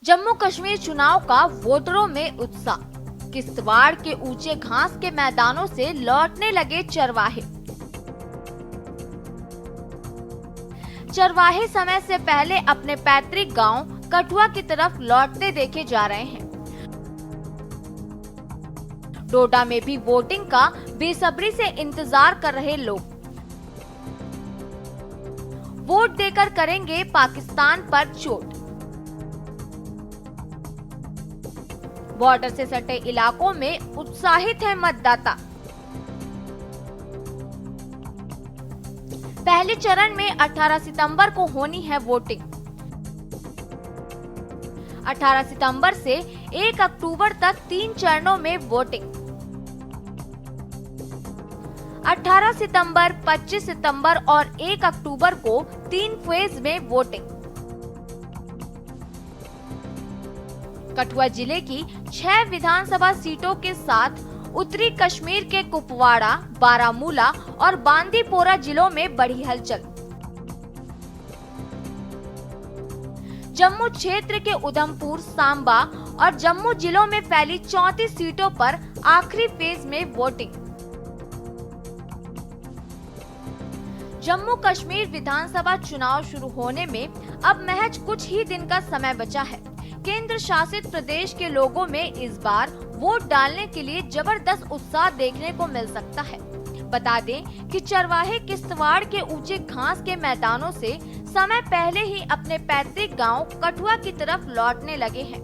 जम्मू कश्मीर चुनाव का वोटरों में उत्साह। किश्तवाड़ के ऊंचे घास के मैदानों से लौटने लगे चरवाहे। चरवाहे समय से पहले अपने पैतृक गांव कठुआ की तरफ लौटते देखे जा रहे हैं। डोडा में भी वोटिंग का बेसब्री से इंतजार कर रहे लोग। वोट देकर करेंगे पाकिस्तान पर चोट। बॉर्डर से सटे इलाकों में उत्साहित है मतदाता। पहले चरण में 18 सितंबर को होनी है वोटिंग। 18 सितंबर से 1 अक्टूबर तक 3 चरणों में वोटिंग। 18 सितंबर, 25 सितंबर और 1 अक्टूबर को 3 फेज में वोटिंग। कठुआ जिले की 6 विधानसभा सीटों के साथ उत्तरी कश्मीर के कुपवाड़ा, बारामूला और बांदीपोरा जिलों में बढ़ी हलचल। जम्मू क्षेत्र के उधमपुर, सांबा और जम्मू जिलों में फैली 34 सीटों पर आखिरी फेज में वोटिंग। जम्मू कश्मीर विधानसभा चुनाव शुरू होने में अब महज कुछ ही दिन का समय बचा है। केंद्र शासित प्रदेश के लोगों में इस बार वोट डालने के लिए जबरदस्त उत्साह देखने को मिल सकता है। बता दें कि चरवाहे किश्तवाड़ के ऊंचे घास के मैदानों से समय पहले ही अपने पैतृक गांव कठुआ की तरफ लौटने लगे हैं।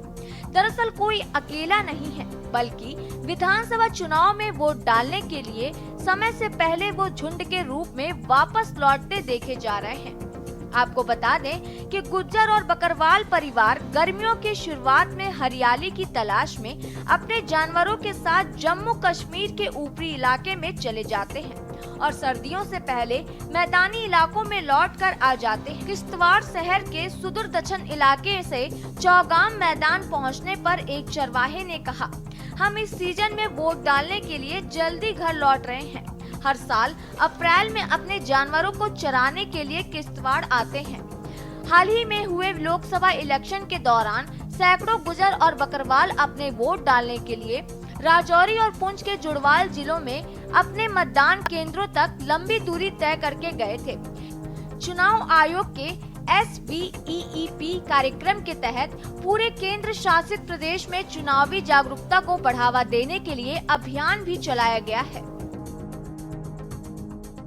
दरअसल कोई अकेला नहीं है, बल्कि विधानसभा चुनाव में वोट डालने के लिए समय से पहले वो झुंड के रूप में वापस लौटते देखे जा रहे हैं। आपको बता दें कि गुज्जर और बकरवाल परिवार गर्मियों की शुरुआत में हरियाली की तलाश में अपने जानवरों के साथ जम्मू कश्मीर के ऊपरी इलाके में चले जाते हैं और सर्दियों से पहले मैदानी इलाकों में लौटकर आ जाते हैं। किश्तवाड़ शहर के सुदूर दक्षिण इलाके से चौगाम मैदान पहुंचने पर एक चरवाहे ने कहा, हम इस सीजन में वोट डालने के लिए जल्दी घर लौट रहे हैं। हर साल अप्रैल में अपने जानवरों को चराने के लिए किश्तवाड़ आते हैं। हाल ही में हुए लोकसभा इलेक्शन के दौरान सैकड़ों गुजर और बकरवाल अपने वोट डालने के लिए राजौरी और पुंछ के जुड़वाल जिलों में अपने मतदान केंद्रों तक लंबी दूरी तय करके गए थे। चुनाव आयोग के SVEEP कार्यक्रम के तहत पूरे केंद्र शासित प्रदेश में चुनावी जागरूकता को बढ़ावा देने के लिए अभियान भी चलाया गया है।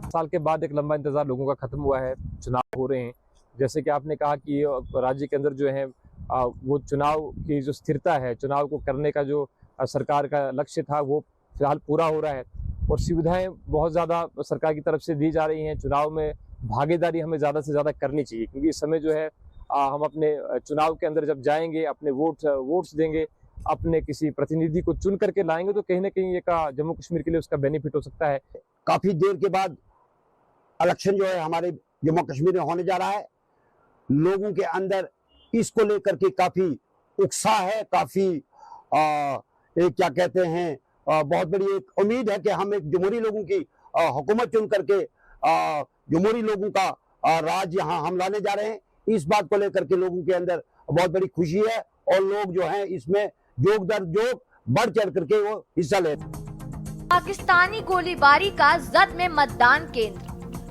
साल के बाद एक लंबा इंतजार लोगों का खत्म हुआ है, चुनाव हो रहे हैं। जैसे कि आपने कहा कि राज्य के अंदर जो है वो चुनाव की जो स्थिरता है, चुनाव को करने का जो सरकार का लक्ष्य था वो फिलहाल पूरा हो रहा है और सुविधाएं बहुत ज़्यादा सरकार की तरफ से दी जा रही हैं। चुनाव में भागीदारी हमें ज़्यादा से ज़्यादा करनी चाहिए, क्योंकि इस समय जो है हम अपने चुनाव के अंदर जब जाएंगे, अपने वोट्स देंगे, अपने किसी प्रतिनिधि को चुन करके लाएंगे, तो कहीं ना कहीं एक जम्मू कश्मीर के लिए उसका बेनिफिट हो सकता है। काफ़ी देर के बाद इलेक्शन जो है हमारे जम्मू कश्मीर में होने जा रहा है। लोगों के अंदर इसको लेकर के काफी उत्साह है, काफी एक क्या कहते हैं बहुत बड़ी एक उम्मीद है कि हम एक जमहूरी लोगों की हुकूमत चुन करके जमहूरी लोगों का राज यहाँ हम लाने जा रहे हैं। इस बात को लेकर के लोगों के अंदर बहुत बड़ी खुशी है और लोग जो हैं इसमें जोग दर जोग बढ़ चढ़ करके वो हिस्सा ले। पाकिस्तानी गोलीबारी का जद में मतदान केंद्र।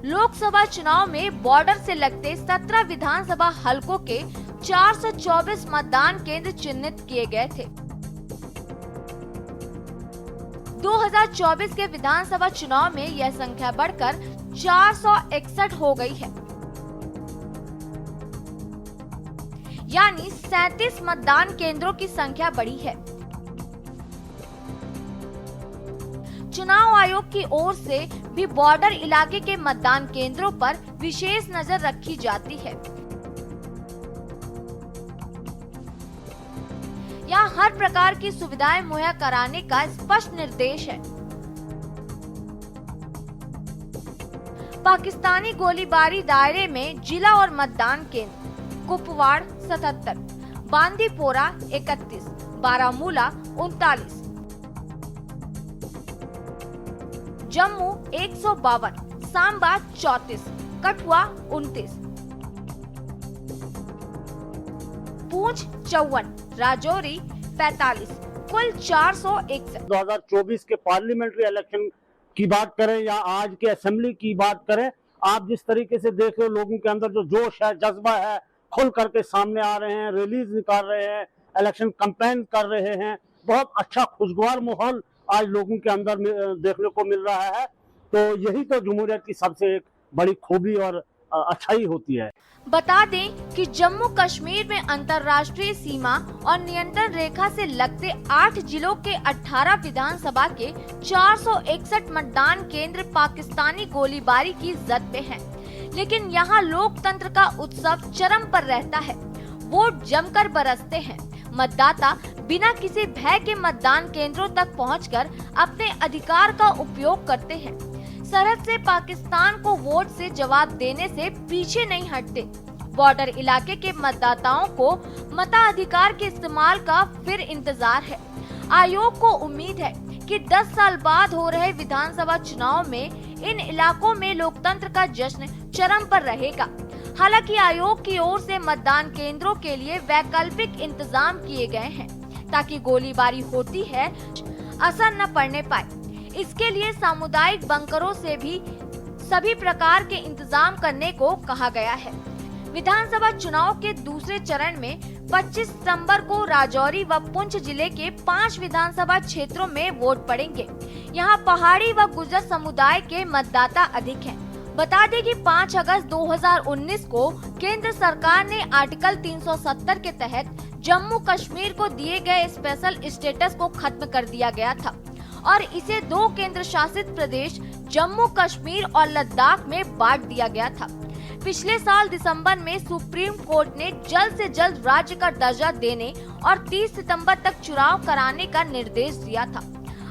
लोकसभा चुनाव में बॉर्डर से लगते 17 विधानसभा हलकों के 424 मतदान केंद्र चिन्हित किए गए थे। 2024 के विधानसभा चुनाव में यह संख्या बढ़कर 461 हो गई है, यानी 37 मतदान केंद्रों की संख्या बढ़ी है। चुनाव आयोग की ओर से भी बॉर्डर इलाके के मतदान केंद्रों पर विशेष नजर रखी जाती है। यहाँ हर प्रकार की सुविधाएं मुहैया कराने का स्पष्ट निर्देश है। पाकिस्तानी गोलीबारी दायरे में जिला और मतदान केंद्र: कुपवाड़ 77, बांदीपोरा 31, बारामूला 39, जम्मू 152, सांबा 34, कठुआ 29, पूंछ 54, राजौरी 45, कुल 461। 2024 के पार्लियामेंट्री इलेक्शन की बात करें या आज के असेंबली की बात करें, आप जिस तरीके से देख रहे हो लोगों के अंदर जो जोश है, जज्बा है, खुल करके सामने आ रहे हैं, रैलीज निकाल रहे हैं, इलेक्शन कैंपेन कर रहे हैं, बहुत अच्छा खुशगवार माहौल आज लोगों के अंदर देखने को मिल रहा है। तो यही तो जमहूरियत की सबसे एक बड़ी खूबी और अच्छाई होती है। बता दें कि जम्मू कश्मीर में अंतर्राष्ट्रीय सीमा और नियंत्रण रेखा से लगते 8 जिलों के 18 विधानसभा के 461 मतदान केंद्र पाकिस्तानी गोलीबारी की जद पे हैं। लेकिन यहाँ लोकतंत्र का उत्सव चरम पर रहता है। वोट जमकर बरसते हैं। मतदाता बिना किसी भय के मतदान केंद्रों तक पहुंचकर अपने अधिकार का उपयोग करते हैं। सरहद से पाकिस्तान को वोट से जवाब देने से पीछे नहीं हटते। बॉर्डर इलाके के मतदाताओं को मताधिकार के इस्तेमाल का फिर इंतजार है। आयोग को उम्मीद है कि 10 साल बाद हो रहे विधानसभा चुनाव में इन इलाकों में लोकतंत्र का जश्न चरम पर रहेगा। हालांकि आयोग की ओर से मतदान केंद्रों के लिए वैकल्पिक इंतजाम किए गए हैं ताकि गोलीबारी होती है असर न पड़ने पाए। इसके लिए सामुदायिक बंकरों से भी सभी प्रकार के इंतजाम करने को कहा गया है। विधानसभा चुनाव के दूसरे चरण में 25 सितंबर को राजौरी व पुंछ जिले के 5 विधानसभा क्षेत्रों में वोट पड़ेंगे। यहाँ पहाड़ी व गुर्जर समुदाय के मतदाता अधिक हैं। बता दें कि 5 अगस्त 2019 को केंद्र सरकार ने आर्टिकल 370 के तहत जम्मू कश्मीर को दिए गए स्पेशल स्टेटस को खत्म कर दिया गया था और इसे 2 केंद्र शासित प्रदेश जम्मू कश्मीर और लद्दाख में बांट दिया गया था। पिछले साल दिसंबर में सुप्रीम कोर्ट ने जल्द से जल्द राज्य का दर्जा देने और 30 सितंबर तक चुनाव कराने का निर्देश दिया था।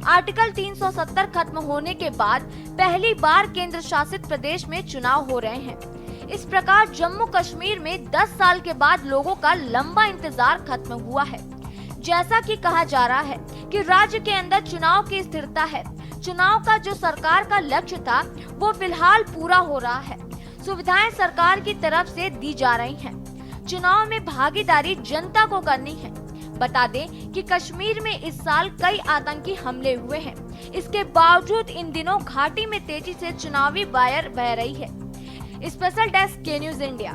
आर्टिकल 370 खत्म होने के बाद पहली बार केंद्र शासित प्रदेश में चुनाव हो रहे हैं। इस प्रकार जम्मू कश्मीर में 10 साल के बाद लोगों का लंबा इंतजार खत्म हुआ है। जैसा कि कहा जा रहा है कि राज्य के अंदर चुनाव की स्थिरता है। चुनाव का जो सरकार का लक्ष्य था वो फिलहाल पूरा हो रहा है। सुविधाएं सरकार की तरफ से दी जा रही हैं। चुनाव में भागीदारी जनता को करनी है। बता दें कि कश्मीर में इस साल कई आतंकी हमले हुए हैं। इसके बावजूद इन दिनों घाटी में तेजी से चुनावी वायर बह रही है। स्पेशल डेस्क के न्यूज़ इंडिया।